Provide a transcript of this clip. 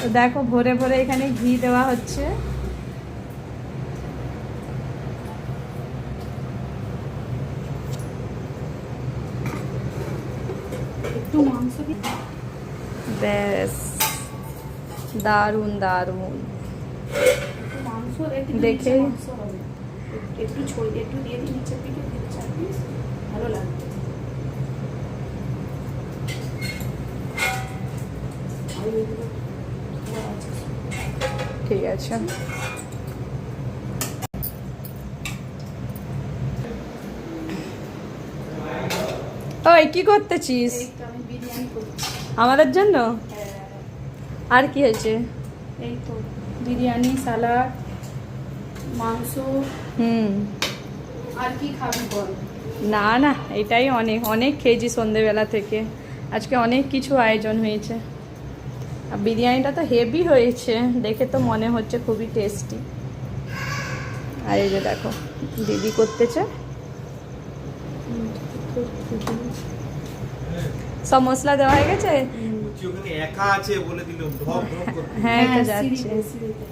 তো দেখো ভোরে ভোরে এখানে ঘি দেওয়া হচ্ছে। একটু মাংস ব্যাস, দারুণ দারুণ। মাংস দেখে মাংস হবে, একটু ছড়িয়ে একটু দিয়ে দিই নিচের দিকে, 4 পিস ভালো লাগবে। ঠিক আছে। ওই কি করতেছিস? এই তো আমি বিরিয়ানি করছি। আমাদের জন্য? হ্যাঁ, আর কি হয়েছে? এই তো বিরিয়ানি, সালাড, মাংস। আর কি খাবি বল? না না, এটাই অনেক অনেক খেয়েছি সন্ধেবেলা থেকে। আজকে অনেক কিছু আয়োজন হয়েছে। আর বিরিয়ানিটা তো হেভি হয়েছে, দেখে তো মনে হচ্ছে খুবই টেস্টি। আর এই যে দেখো দিদি করতেছে। সব মশলা দেওয়া হয়ে গেছে। ওখানে একা আছে বলে দিল, ধপ ধপ করতে। হ্যাঁ, এটা সিঁড়িতে, যাচ্ছে। সিঁড়িতে।